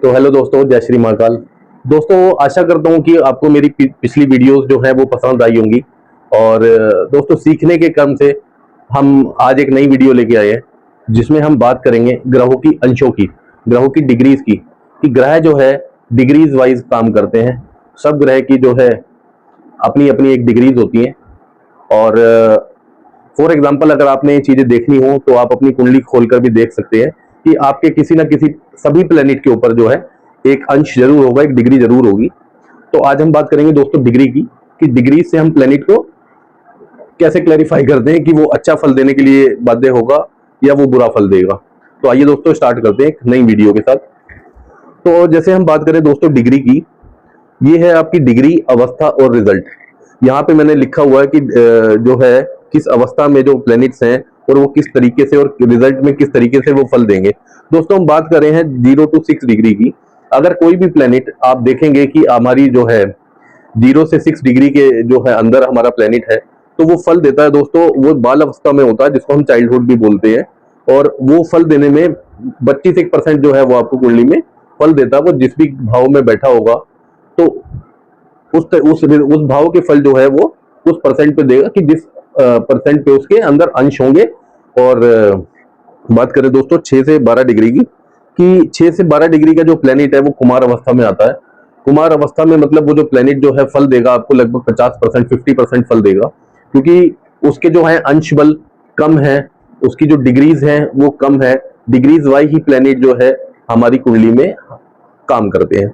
तो हेलो दोस्तों, जय श्री महाकाल। दोस्तों, आशा करता हूँ कि आपको मेरी पिछली वीडियोस जो है वो पसंद आई होंगी। और दोस्तों, सीखने के क्रम से हम आज एक नई वीडियो लेके आए हैं जिसमें हम बात करेंगे ग्रहों की अंशों की, ग्रहों की डिग्रीज की, कि ग्रह जो है डिग्रीज वाइज काम करते हैं। सब ग्रह की जो है अपनी अपनी एक डिग्रीज होती हैं। और फॉर एग्जाम्पल, अगर आपने ये चीजें देखनी हो तो आप अपनी कुंडली खोलकर भी देख सकते हैं कि आपके किसी ना किसी सभी प्लेनेट के ऊपर जो है एक अंश जरूर होगा, एक डिग्री जरूर होगी। तो आज हम बात करेंगे दोस्तों डिग्री की, कि डिग्री से हम प्लेनेट को कैसे क्लैरिफाई करते हैं कि वो अच्छा फल देने के लिए बाध्य होगा या वो बुरा फल देगा। तो आइए दोस्तों, स्टार्ट करते हैं एक नई वीडियो के साथ। तो जैसे हम बात करें दोस्तों डिग्री की, ये है आपकी डिग्री, अवस्था और रिजल्ट। यहाँ पे मैंने लिखा हुआ है कि जो है किस अवस्था में जो प्लैनेट्स हैं और वो किस तरीके से और रिजल्ट में किस तरीके से वो फल देंगे। दोस्तों, हम बात कर रहे हैं 0 to 6 डिग्री की। अगर कोई भी प्लैनेट आप देखेंगे कि हमारी जो है 0 से 6 डिग्री के जो है अंदर हमारा प्लैनेट है, तो वो फल देता है दोस्तों, वो बाल अवस्था में होता है जिसको हम चाइल्डहुड भी बोलते हैं। और वो फल देने में 25% जो है वो आपको कुंडली में फल देता है। वो जिस भी भाव में बैठा होगा तो उस भाव के फल जो है वो उस परसेंट पे देगा कि जिस परसेंट पे उसके अंदर अंश होंगे। और बात करें दोस्तों 6 से 12 डिग्री की, कि 6 से 12 डिग्री का जो प्लेनेट है वो कुमार अवस्था में आता है। कुमार अवस्था में मतलब वो जो प्लेनेट जो है फल देगा आपको लगभग 50%, 50% फल देगा, क्योंकि उसके जो है अंश बल कम है, उसकी जो डिग्रीज हैं वो कम है। डिग्रीज वाइज ही प्लेनेट जो है हमारी कुंडली में काम करते हैं।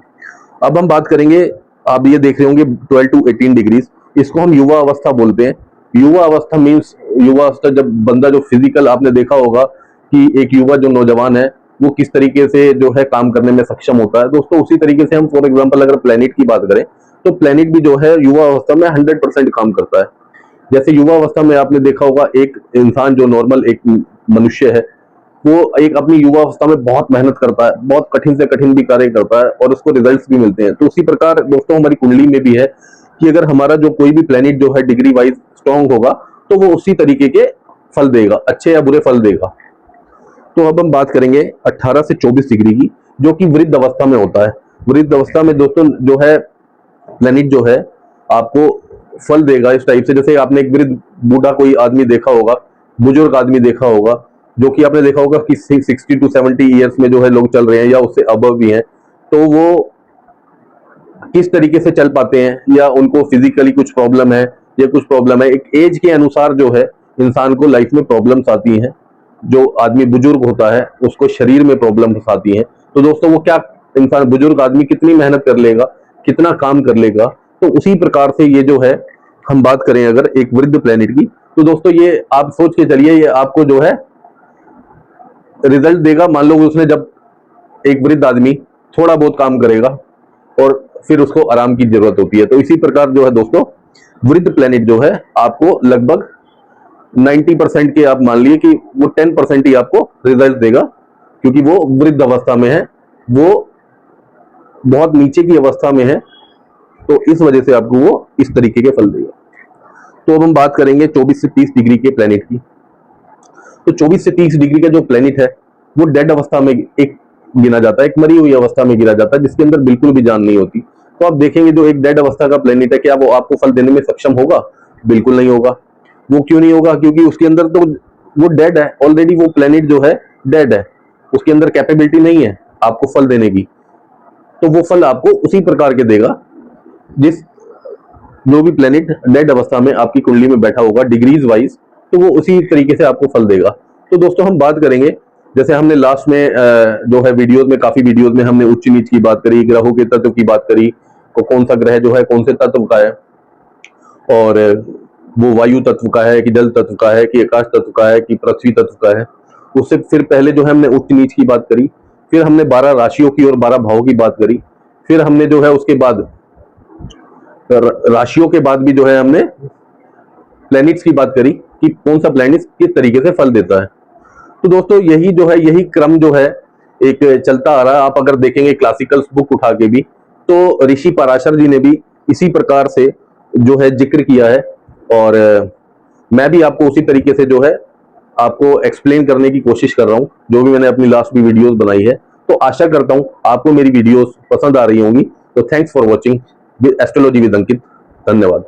अब हम बात करेंगे, आप ये देख रहे होंगे 12 to 18 डिग्रीज, इसको हम युवा अवस्था बोलते हैं। युवा अवस्था मीन्स, युवा अवस्था जब बंदा जो फिजिकल, आपने देखा होगा कि एक युवा जो नौजवान है वो किस तरीके से जो है काम करने में सक्षम होता है। दोस्तों, उसी तरीके से हम फॉर एग्जांपल अगर प्लेनेट की बात करें तो प्लेनेट भी जो है युवा अवस्था में 100% काम करता है। जैसे युवा अवस्था में आपने देखा होगा एक इंसान जो नॉर्मल एक मनुष्य है, वो एक अपनी युवा अवस्था में बहुत मेहनत करता है, बहुत कठिन से कठिन भी कार्य करता है और उसको रिजल्ट्स भी मिलते हैं। तो उसी प्रकार दोस्तों हमारी कुंडली में भी है कि अगर हमारा जो कोई भी प्लेनेट जो है डिग्री वाइज स्ट्रांग होगा तो वो उसी तरीके के फल देगा, अच्छे या बुरे फल देगा। तो अब हम बात करेंगे 18 से 24 डिग्री की, जो कि वृद्ध अवस्था में होता है। वृद्ध अवस्था में दोस्तों जो है प्लेनेट जो है आपको फल देगा इस टाइप से, जैसे आपने एक वृद्ध बूढ़ा कोई आदमी देखा होगा, बुजुर्ग आदमी देखा होगा, जो कि आपने देखा होगा कि 60 to 70 ईयर्स में जो है लोग चल रहे हैं या उससे अबव भी हैं। तो वो किस तरीके से चल पाते हैं, या उनको फिजिकली कुछ प्रॉब्लम है या कुछ प्रॉब्लम है, एक एज के अनुसार जो है इंसान को लाइफ में प्रॉब्लम्स आती हैं। जो आदमी बुजुर्ग होता है उसको शरीर में प्रॉब्लम्स आती हैं। तो दोस्तों वो क्या, इंसान बुजुर्ग आदमी कितनी मेहनत कर लेगा, कितना काम कर लेगा। तो उसी प्रकार से ये जो है, हम बात करें अगर एक वृद्ध प्लेनेट की, तो दोस्तों ये आप सोच के चलिए, ये आपको जो है रिजल्ट देगा। मान लो उसने, जब एक वृद्ध आदमी थोड़ा बहुत काम करेगा और फिर उसको आराम की जरूरत होती है, तो इसी प्रकार जो है दोस्तों वृद्ध प्लेनेट जो है आपको लगभग 90% के, आप मान लिए कि वो 10% ही आपको रिजल्ट देगा, क्योंकि वो वृद्ध अवस्था में है, वो बहुत नीचे की अवस्था में है। तो इस वजह से आपको वो इस तरीके के फल देगा। तो अब हम बात करेंगे 24 से 30 डिग्री के प्लेनेट की। तो 24 से 30 डिग्री का जो प्लेनेट है वो डेड अवस्था में एक गिना जाता है, एक मरी हुई अवस्था में गिना जाता है, जिसके अंदर बिल्कुल भी जान नहीं होती। तो आप देखेंगे जो एक डेड अवस्था का प्लेनेट है, क्या वो आपको फल देने में सक्षम होगा? बिल्कुल नहीं होगा। वो क्यों नहीं होगा? क्योंकि उसके अंदर तो वो डेड है ऑलरेडी, वो प्लेनेट जो है डेड है, उसके अंदर कैपेबिलिटी नहीं है आपको फल देने की। तो वो फल आपको उसी प्रकार के देगा जिस, जो भी प्लेनेट डेड अवस्था में आपकी कुंडली में बैठा होगा डिग्रीज वाइज, तो वो उसी तरीके से आपको फल देगा। तो दोस्तों हम बात करेंगे, जैसे हमने लास्ट में जो है वीडियोस में, काफी वीडियोस में हमने उच्च नीच की बात करी, ग्रहों के तत्व की बात करी, तो कौन सा ग्रह जो है कौन से तत्व का है, और वो वायु तत्व का है कि जल तत्व का है कि आकाश तत्व का है कि पृथ्वी तत्व का है। उससे फिर पहले जो है हमने उच्च नीच की बात करी, फिर हमने 12 राशियों की और 12 भावों की बात करी, फिर हमने जो है उसके बाद राशियों के बाद भी जो है हमने प्लैनेट्स की बात करी कि कौन सा प्लैनेट किस तरीके से फल देता है। तो दोस्तों यही जो है, यही क्रम जो है एक चलता आ रहा है। आप अगर देखेंगे क्लासिकल बुक उठा के भी, तो ऋषि पराशर जी ने भी इसी प्रकार से जो है जिक्र किया है। और मैं भी आपको उसी तरीके से जो है आपको एक्सप्लेन करने की कोशिश कर रहा हूं, जो भी मैंने अपनी लास्ट भी वीडियोस बनाई है। तो आशा करता हूं आपको मेरी वीडियोस पसंद आ रही होंगी। तो thanks for watching astrology with Ankit. धन्यवाद।